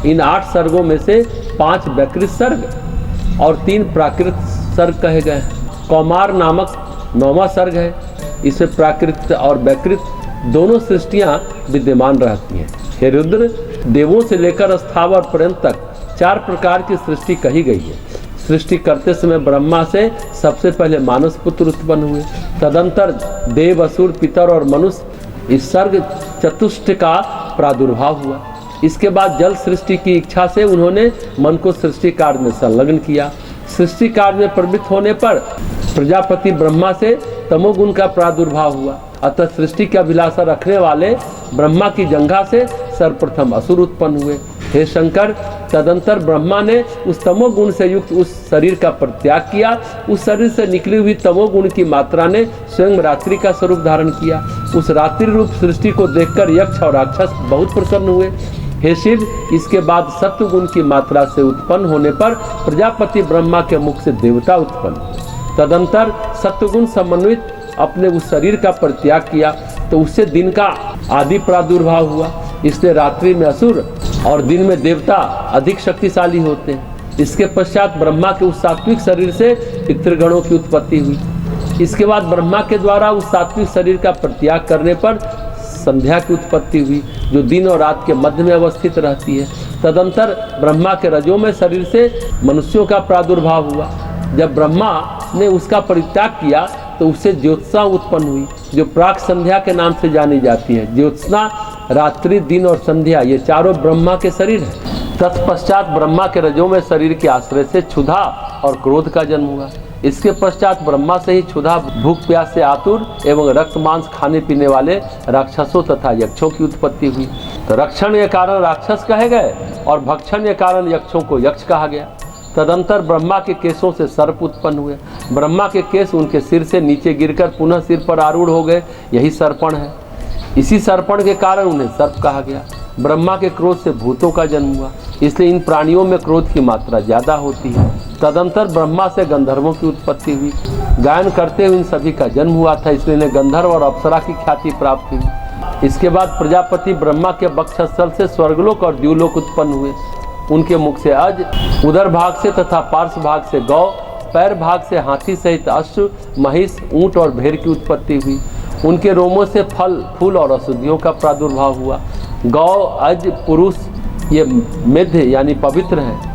इन 8 सर्गों में से 5 वैकृत सर्ग और 3 प्राकृत सर्ग कहे गए हैं। कौमार नामक 9वां सर्ग है। इसमें प्राकृत और वैकृत दोनों सृष्टियां विद्यमान रहती हैं। हे रुद्र, देवों से लेकर स्थावर पर्यंत तक 4 प्रकार की सृष्टि कही गई है। सृष्टि करते समय ब्रह्मा से सबसे पहले मानस पुत्र उत्पन्न हुए, तदंतर देव, असुर, पितर और मनुष्य, इस सर्ग चतुष्ट का प्रादुर्भाव हुआ। इसके बाद जल सृष्टि की इच्छा से उन्होंने मन को सृष्टि कार्य में संलग्न किया। सृष्टि कार्य में प्रवृत्त होने पर प्रजापति ब्रह्मा से तमोगुण का प्रादुर्भाव हुआ। अतः सृष्टि की अभिलाषा रखने वाले ब्रह्मा की जंघा से सर्वप्रथम असुर उत्पन्न हुए। हे शंकर, तदंतर ब्रह्मा ने उस तमोगुण से युक्त उस शरीर का परित्याग किया। उस शरीर से निकली हुई तमोगुण की मात्रा ने स्वयं रात्रि का स्वरूप धारण किया। उस रात्रि रूप सृष्टि को देखकर यक्ष और राक्षस बहुत प्रसन्न हुए। हे शिव, इसके बाद सत्वगुण की मात्रा से उत्पन्न होने पर प्रजापति ब्रह्मा के मुख से देवता उत्पन्न। तदंतर सत्वगुण समन्वित अपने उस शरीर का परित्याग किया तो उससे दिन का आदि प्रादुर्भाव हुआ। इसलिए रात्रि में असुर और दिन में देवता अधिक शक्तिशाली होते हैं। इसके पश्चात ब्रह्मा के उस सात्विक शरीर से पितृगणों की उत्पत्ति हुई। इसके बाद ब्रह्मा के द्वारा उस सात्विक शरीर का परित्याग करने पर संध्या की उत्पत्ति हुई, जो दिन और रात के मध्य में अवस्थित रहती है। तदंतर ब्रह्मा के रजोमय शरीर से मनुष्यों का प्रादुर्भाव हुआ। जब ब्रह्मा ने उसका परित्याग किया तो उससे ज्योत्सना उत्पन्न हुई, जो प्राक संध्या के नाम से जानी जाती है। ज्योत्सना, रात्रि, दिन और संध्या, ये चारों ब्रह्मा के शरीर हैं। तत्पश्चात ब्रह्मा के रजोमय शरीर के आश्रय से क्षुधा और क्रोध का जन्म हुआ। इसके पश्चात ब्रह्मा से ही क्षुधा, भूख प्यास से आतुर एवं रक्त मांस खाने पीने वाले राक्षसों तथा यक्षों की उत्पत्ति हुई। तो रक्षण के कारण राक्षस कहे गए और भक्षण के कारण यक्षों को यक्ष कहा गया। तदंतर ब्रह्मा के केशों से सर्प उत्पन्न हुए। ब्रह्मा के केश उनके सिर से नीचे गिरकर पुनः सिर पर आरूढ़ हो गए, यही सर्पण है। इसी सर्पण के कारण उन्हें सर्प कहा गया। ब्रह्मा के क्रोध से भूतों का जन्म हुआ, इसलिए इन प्राणियों में क्रोध की मात्रा ज्यादा होती है। तदंतर ब्रह्मा से गंधर्वों की उत्पत्ति हुई। गायन करते हुए इन सभी का जन्म हुआ था, इसलिए इन्हें गंधर्व और अप्सरा की ख्याति प्राप्त हुई। इसके बाद प्रजापति ब्रह्मा के वक्षस्थल से स्वर्गलोक और द्युलोक उत्पन्न हुए। उनके मुख से अज, उदर भाग से तथा पार्श्व भाग से गौ, पैर भाग से हाथी सहित अश्व, महिष, ऊंट और भेड़ की उत्पत्ति हुई। उनके रोमों से फल, फूल और अशुद्धियों का प्रादुर्भाव हुआ। गौ, अज, पुरुष ये मेध यानी पवित्र हैं।